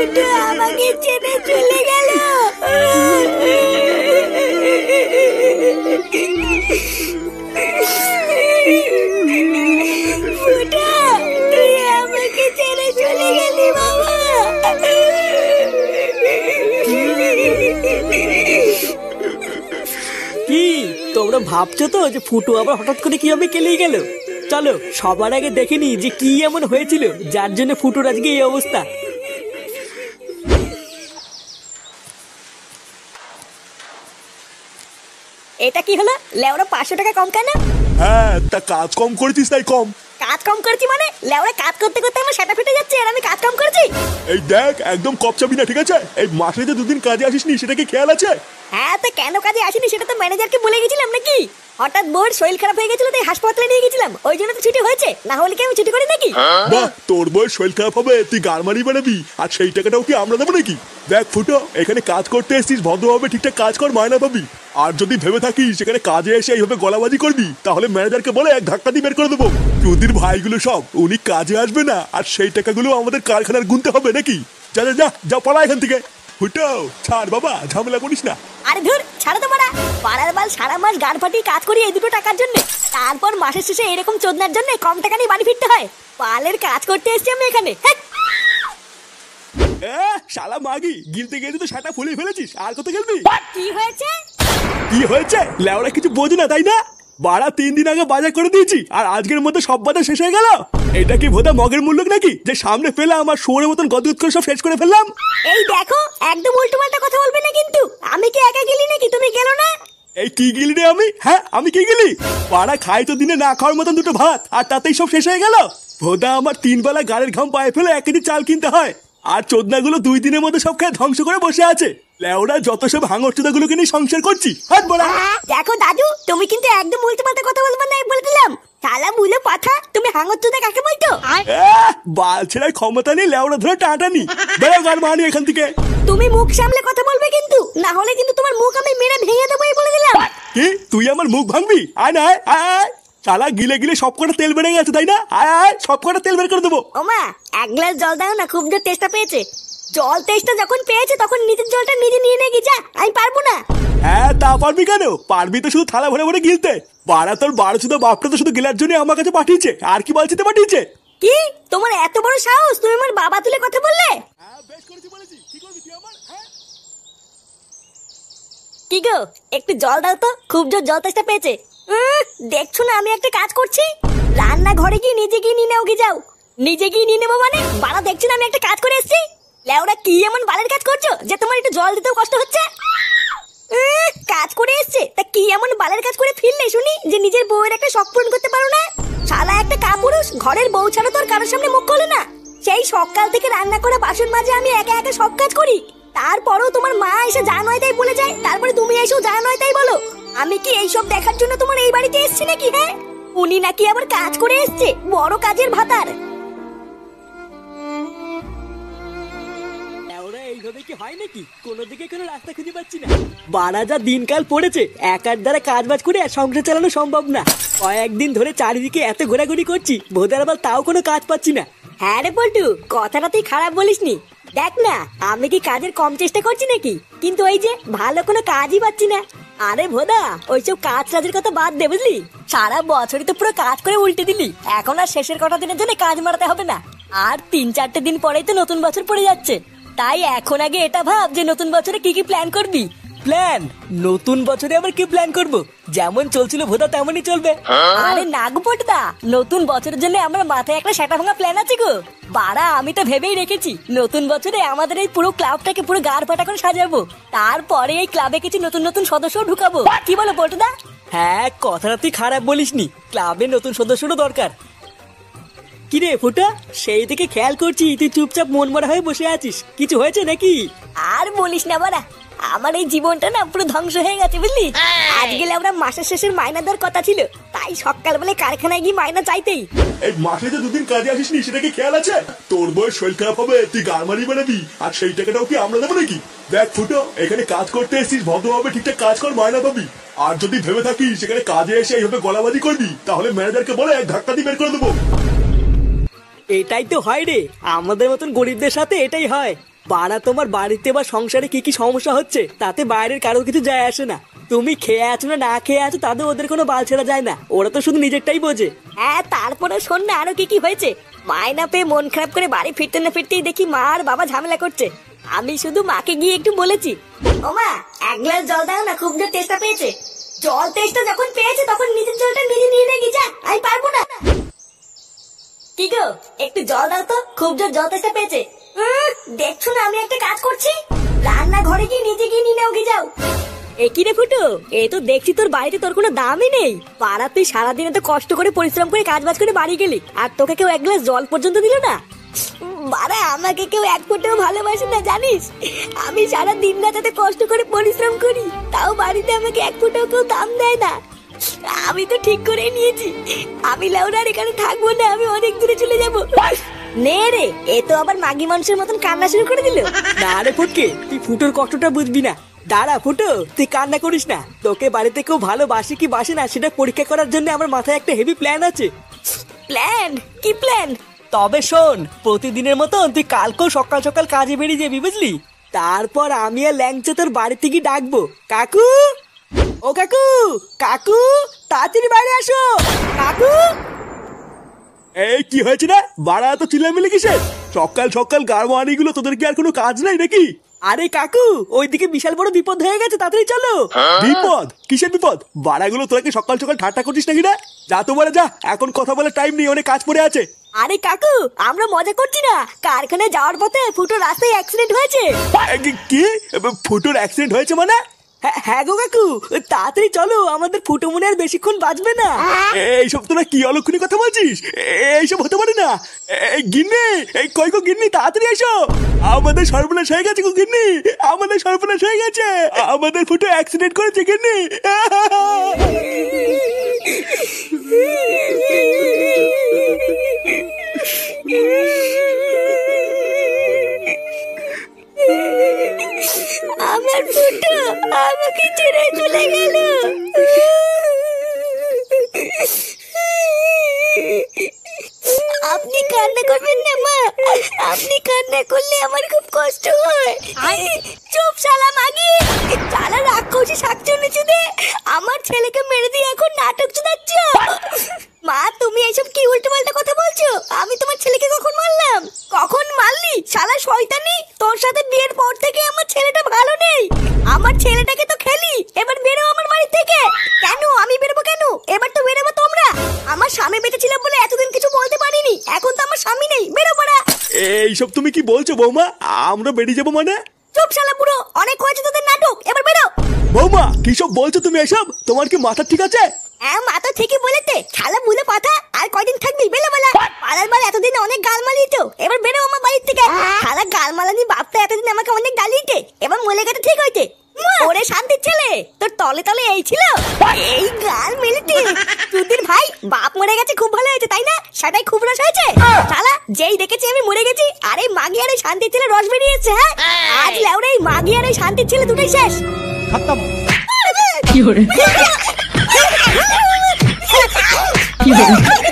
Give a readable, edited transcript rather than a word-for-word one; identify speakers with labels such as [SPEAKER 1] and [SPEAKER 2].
[SPEAKER 1] ফুটো আমাকে ছেড়ে চলে গেল। ফুটো তুই আমাকে ছেড়ে চলে গেলি বাবা।
[SPEAKER 2] কি তোমরা ভাবছো তো যে ফুটো আবার হঠাৎ করে কিভাবে কেলিয়ে গেল? চলো সবার আগে দেখে নি যে কি এমন হয়েছিল যার জন্য ফুটোর আজকে এই অবস্থা।
[SPEAKER 1] এটা কি হলো লেওরা 500 টাকা কম কেন?
[SPEAKER 3] হ্যাঁ তা কাজ কম করেছিস তাই কম।
[SPEAKER 1] কাজ কম করেছি মানে? লেওরা কাজ করতে করতে আমার সেটা ফেটে যাচ্ছে আর আমি কাজ কম করেছি?
[SPEAKER 3] এই দেখ একদম কপচাবি না, ঠিক আছে? এই মাসে যে দুদিন কাজে আসিসনি সেটা কি খেয়াল আছে?
[SPEAKER 1] হ্যাঁ তো কেন কাজে আসিনি সেটা তো ম্যানেজারকে বলে গেছিলাম নাকি? হঠাৎ বউর শরীর খারাপ হয়ে গেছিল তাই হাসপাতালে নিয়ে গেছিলাম, ওই জন্য তো ছুটি হয়েছে, না হলে কি আমি ছুটি করি নাকি?
[SPEAKER 3] বাহ, তোর বউয়ের শরীর খারাপ হবে তুই গারমারি বানাবি আর সেই টাকাটাও কি আমরা দেবো নাকি? দেখ ফুটো, এখানে কাজ করতে এসেছিস ভদ্রভাবে ঠিকঠাক কাজ কর, মায়না পাবি। আর যদি ভেবে থাকিস সেখানে কাজে এসে এইভাবে গলাবাজি করবি তাহলে ম্যানেজারকে বলে এক ধাক্কা দিয়ে বের করে দেবো। চুদির ভাইগুলো সব উনি কাজে আসবে না আর সেই টাকাগুলো আমাদের কারখানার গুনতে হবে নাকি? যা যা যা যা পালা এখান থেকে। ফুটো ছাড় বাবা, ঝামেলা করিস না।
[SPEAKER 1] আরে ধুর ছাড়ো তো মারা, পাড়ার বাল সারা মাস গান ফাটিয়ে কাজ করি এই দুটো টাকার জন্য, তারপর মাসের শেষে এরকম চোদনার জন্য কম টাকা নিয়ে বাড়ি ফিরতে হয়। পালের কাজ করতে এসেছি আমি এখানে।
[SPEAKER 3] শালা মাগি, গিলতে গিয়ে তো সেটা ফুলে ফেলেছিস, আর কত গেলবি?
[SPEAKER 1] কি হয়েছে?
[SPEAKER 3] কি হয়েছে? লেওরা কিছু বোঝে না তাই না? বাড়া 3 দিন আগে বাজার করে দিয়েছি আর আজকের মধ্যে সব বাজার শেষ হয়ে গেল। এটা কি ভোদা মগের মূল্য নাকি যে সামনে পেলাম আর শুয়োরের মতন গদগদ করে সব শেষ করে ফেললাম?
[SPEAKER 1] এই দেখো একদম উল্টো পাল্টা কথা বলবে না কিন্তু। আমি কি একা গেলি নাকি, তুমি গেলো না?
[SPEAKER 3] এই কি গেলি রে আমি? হ্যাঁ আমি কি গেলি? বাড়া খাই তো দিনে না খাওয়ার মতন দুটো ভাত আর তাতেই সব শেষ হয়ে গেল। ভোদা আমার 3 বেলা গাড়ির ঘাম পায়ে ফেলে 1 কেজি চাল কিনতে হয় আর চোদনাগুলো 2 দিনের মধ্যে সব খেয়ে ধ্বংস করে বসে আছে। লেওরা যত সব হাঙর চোদাগুলোকে নিয়ে সংসার করছি। হাট বড়া।
[SPEAKER 1] দেখো দাদু, তুমি কিন্তু একদম উল্টো পাল্টা কথা বলবে না, বলে দিলাম। শালা মুলে পাঠা, তুমি হাঙর চোদা কাকে বলতো?
[SPEAKER 3] বাল ছেড়ে ক্ষমতা নেই, লেওরা ধরে টাটানি। বেরো গান মানি এখান থেকে।
[SPEAKER 1] তুমি মুখ সামলে কথা বলবে কিন্তু, না হলে কিন্তু তোমার মুখ আমি মেরে ভেঙে দেবো, বলে দিলাম।
[SPEAKER 3] কি তুই আমার মুখ ভাঙবি? আয় না আয় আয়। শালা গিলে গিলে সব কটা তেল বেড়ে গেছে তাই না? আয় আয় সব কটা তেল বের করে দেবো।
[SPEAKER 1] ওমা 1 গ্লাস জল দাও না, খুব জোর তেষ্টা পেয়েছে। জল তেষ্টা যখন পেয়েছে তখন নিজের জলটা নিজে নিয়ে নে যা, আমি পারবো না।
[SPEAKER 3] হ্যাঁ তা পারবি কেন? পারবি তো শুধু থালা ভরে ভরে গিলতে। বাড়া তোর 12 বাপটা তো শুধু গিলার জন্য আমার কাছে পাঠিয়েছে, আর কি বলছিতে পাঠিয়েছে?
[SPEAKER 1] কি তোমার এত বড় সাহস, তুমি আমার বাবা তুলে কথা বললে?
[SPEAKER 3] হ্যাঁ বেশ করেছি বলেছি। কি করবি তুই আমার? হ্যাঁ
[SPEAKER 1] কি গো একটু জল দাও তো, খুব জোর জল তেষ্টা পেয়েছে। দেখছো না আমি একটা কাজ করছি? রান্না ঘরে গিয়ে নিজে গিয়ে নিয়ে নাও, গিয়ে যাও। নিজে গিয়ে নিয়ে নেবো মানে? বাড়া দেখছো না আমি একটা কাজ করে এসেছি। লেওরা কি এমন বালের কাজ করছো যে তোমার একটু জল দিতেও কষ্ট হচ্ছে? কাজ করে এসছে তা কি এমন বালের কাজ করে ফিরলে শুনি যে নিজের বউয়ের একটা শখ পূরণ করতে পারো না? শালা একটা কাপুরুষ, ঘরের বউ ছাড়া তোর কারোর সামনে মুখ খোলে না। সেই সকাল থেকে রান্না করে বাসন মাজে আমি একা একা সব কাজ করি, তারপরেও তোমার মা এসে যা নয় তাই বলে যায়, তারপরে তুমি এসেও যা নয় তাই বলো। আমি কি এইসব দেখার জন্য তোমার এই বাড়িতে এসেছি নাকি? হ্যাঁ উনি নাকি আবার কাজ করে এসছে, বড় কাজের ভাতার।
[SPEAKER 2] এইভাবে কি হয় নাকি? কোনো দিকে কোনো রাস্তা খুঁজে পাচ্ছি না। বাড়া যা দিনকাল পড়েছে, একার দ্বারা কাজ বাজ করে সংসার চালানো সম্ভব না। কয়েকদিন ধরে চারিদিকে এত ঘোরাঘুরি করছি, ভোদার আবার তাও কোনো কাজ পাচ্ছি না।
[SPEAKER 1] হ্যাঁ রে পল্টু, কথাটা তুই খারাপ বলিসনি। দেখ না আমি কি কাজের কম চেষ্টা করছি নাকি, কিন্তু ওই যে ভালো কোনো কাজই পাচ্ছি না। আরে ভোদা ওইসব কাজ কাজের কথা বাদ দে বুঝলি, সারা বছরই তো পুরো কাজ করে উল্টে দিলি, এখন আর শেষের কটা দিনের জন্য কাজ মারাতে হবে না। আর 3-4 দিন পরেই তো নতুন বছর পড়ে যাচ্ছে, তাই এখন আগে এটা ভাব যে নতুন বছরে কি কি প্ল্যান করবি।
[SPEAKER 2] প্ল্যান? নতুন বছরে আবার কি প্ল্যান করব? যেমন চলছিল ভোদা তেমনই চলবে।
[SPEAKER 1] আরে না গো পটদা, নতুন বছরের জন্য আমার মাথায় একটা সেটা ভাঙা প্ল্যান আছে গো। বাড়া আমি তো ভেবেই রেখেছি নতুন বছরে আমাদের এই পুরো ক্লাবটাকে পুরো গাড় ফাটা করে সাজাবো, তারপরে এই ক্লাবে কিছু নতুন নতুন সদস্য ঢুকাবো। কি বলো পটদা?
[SPEAKER 2] হ্যাঁ কথাটা তুই খারাপ বলিসনি, ক্লাবে নতুন সদস্যরও দরকার। কিরে ফুটা, সেই থেকে খেয়াল করছি তুই চুপচাপ মন মরা হয়ে বসে আছিস, কিছু হয়েছে নাকি?
[SPEAKER 1] আর বলিস না বাড়া, আমার এই জীবনটা না পুরো ধ্বংস হয়ে গেছে বুঝলি। আজ গেলে আমরা মাসের শেষের মাইনা দেওয়ার কথা ছিল, তাই সকালবেলায় কারখানায় গিয়ে মাইনা চাইতেই।
[SPEAKER 3] এই মাসে যে 2 দিন কাজে আসিসনি সেটা কি খেয়াল আছে? তোর বউয়ের শরীর খারাপ হবে তুই গারমারি বানাবি আর সেই টাকাটাও কি আমরা দেবো নাকি? দেখ ফুটো, এখানে কাজ করতে এসেছিস ভদ্রভাবে ঠিকঠাক কাজ কর, মায়না পাবি। আর যদি ভেবে থাকিস সেখানে কাজে এসে এইভাবে গলাবাজি করবি তাহলে ম্যানেজারকে বলে এক ধাক্কা দিয়ে বের করে দেবো।
[SPEAKER 2] এটাই তো হয় রে, আমাদের মতন গরিবদের সাথে এটাই হয়। বাড়া তোমার বাড়িতে বা সংসারে কি কি সমস্যা হচ্ছে তাতে বাইরের কারোর কিছু যায় আসে না। তুমি খেয়ে আছো না না খেয়ে আছো তাদের ওদের কোনো বাল ছেড়া যায় না, ওরা তো শুধু নিজেরটাই বোঝে।
[SPEAKER 1] হ্যাঁ তারপরে শোন না আরো কি কি হয়েছে। মায়না পেয়ে মন খারাপ করে বাড়ি ফিরতে না ফিরতেই দেখি মা আর বাবা ঝামেলা করছে। আমি শুধু মাকে গিয়ে একটু বলেছি, ও মা এক গ্লাস জল দাও না, খুব জোর তেষ্টা পেয়েছে। জল তেষ্টা যখন পেয়েছে তখন নিজের জলটা নিজে নিয়ে নে যা, আমি পারবো না। কি গো একটু জল দাও তো, খুব জোর জল তেষ্টা পেয়েছে। দেখছো না আমি একটা কাজ করছি, রান্না ঘরে গিয়ে নিজে গিয়ে নিয়ে নাও যাও। একই রে ফুটো, এ তো দেখছি তোর বাড়িতে তোর কোনো দামই নেই। পাড়া তুই সারাদিন এত কষ্ট করে পরিশ্রম করে কাজ বাজ করে বাড়ি গেলি, আর তোকে কেউ এক গ্লাস জল পর্যন্ত দিল না। বাড়া আমাকে কেউ এক ফুটেও ভালোবাসে না জানিস। আমি সারা দিন রাত এত কষ্ট করে পরিশ্রম করি, তাও বাড়িতে আমাকে এক ফুটেও কেউ দাম দেয় না। আমি তো ঠিক করে নিয়েছি, আমি লাউরার এখানে থাকবো না, আমি অনেক দূরে চলে যাব। নে রে, এ তো আবার মাগি মানুষের মতন কান্না শুরু করে দিল।
[SPEAKER 2] না রে ফুটকে, তুই ফুটোর কষ্টটা বুঝবি না। দাঁড়া ফুটো, তুই কান্না করিস না। তোকে বাড়িতে কেউ ভালোবাসে কি বাসে না সেটা পরীক্ষা করার জন্য আমার মাথায় একটা হেভি প্ল্যান আছে।
[SPEAKER 1] প্ল্যান? কি প্ল্যান?
[SPEAKER 2] তবে শোন, প্রতিদিনের মতন তুই কালকেও সকাল সকাল কাজে বেরিয়ে যাবি বুঝলি। তারপর আমি আর ল্যাংচা তোর বাড়িতে গিয়ে ডাকবো, কাকু ও কাকু, কাকু তাড়াতাড়ি বাইরে আসো কাকু।
[SPEAKER 3] এই কি হয়েছে না বাড়া, এত চিল্লামিল্লি কিসের? সকাল সকাল গাড়ওয়ানি গুলো, তোদের কি আর কোনো কাজ নাই নাকি?
[SPEAKER 2] আরে কাকু, ওইদিকে বিশাল বড় বিপদ হয়ে গেছে, তাড়াতাড়ি চলো।
[SPEAKER 3] বিপদ? কিসের বিপদ? বাড়াগুলো তোরা কি সকাল সকাল ঠাট্টা করছিস নাকি না? যা তো বলে যা, এখন কথা বলে টাইম নেই, অনেক কাজ পড়ে আছে।
[SPEAKER 1] আরে কাকু আমরা মজা করছি না, কারখানায় যাওয়ার পথে ফুটো রাস্তায় অ্যাক্সিডেন্ট হয়েছে।
[SPEAKER 3] কি ফুটোর অ্যাক্সিডেন্ট হয়েছে মানে?
[SPEAKER 2] হ্যাঁ গো কাকু, তাড়াতাড়ি চলো, আমাদের ফুটো মনে আর বেশিক্ষণ বাঁচবে না।
[SPEAKER 3] এইসব তোরা কি অলক্ষণী কথা বলছিস? এইসব হতে পারে না। এই গিন্নি, এই কই গো গিন্নি, তাড়াতাড়ি এসো। আমাদের সর্বনাশ হয়ে গেছে গো গিন্নি, আমাদের সর্বনাশ হয়ে গেছে। আমাদের ফুটো অ্যাক্সিডেন্ট করেছে গিন্নি।
[SPEAKER 1] আমার ফুটো আমাকে ছেড়ে চলে গেল। আপনি কান্না করবেন না মা, আপনি কান্না করলে আমার খুব কষ্ট হয়। চুপ শালা মাগি, শালা রাক্ষসী শাকচুন্নি চুদে, আমার ছেলেকে মেরে দিয়ে এখন নাটক শোনাচ্ছ। মা তুমি এইসব কি উল্টোপাল্টা কথা বলছো? আমি তোমার ছেলেকে কখন মারলাম? কখন মারলি শালা শয়তানি? তোর সাথে বিয়ের পর থেকে আমার ছেলেটা ভালো নেই। আমার ছেলেটাকে তো খেলি, এবার বেরো আমার বাড়ি থেকে। কেন আমি বেরোবো কেন? এবার তো বেরোবো তোমরা। আমার স্বামী বেঁচে ছিল বলে এতদিন কিছু বলতে পারিনি, এখন তো আমার স্বামী নেই, বেরো পড়া।
[SPEAKER 3] এইসব তুমি কি বলছো বৌমা? আমরা বেরিয়ে যাবো মানে?
[SPEAKER 1] চুপ শালা বুড়ো, অনেক হয়েছে তোদের নাটক, এবার বেরো।
[SPEAKER 3] বৌমা কি সব বলছো তুমি এসব? তোমার কি মাথা ঠিক আছে?
[SPEAKER 1] হ্যাঁ মাথা ঠিকই বলেছে, শালা বুলে পাঠা। আর কয়দিন থাকবি বেলা বেলা? পাড়ার বার এতদিন অনেক গাল মালিয়েছো, এবার বেরো আমার বাড়ির থেকে। শালা গাল মালানি বাপটা এতদিন আমাকে অনেক গালিয়েছে, এবার মলে গেছে ঠিক হয়েছে। ওরে শান্তির ছেলে, তোর তলে তলে এই ছিল, এই গাল মেলেতে। তুদির ভাই বাপ মরে গেছে খুব ভালো হয়েছে তাই না? সেটাই খুব রস হয়েছে। শালা যেই দেখেছি আমি মরে গেছি, আরে মাগি আর এই শান্তির ছেলে রস বেরিয়েছে। হ্যাঁ আজ লেওরে এই মাগি আর এই শান্তির ছেলে দুটোই শেষ।
[SPEAKER 4] খতম। কি হরে? কি হরে?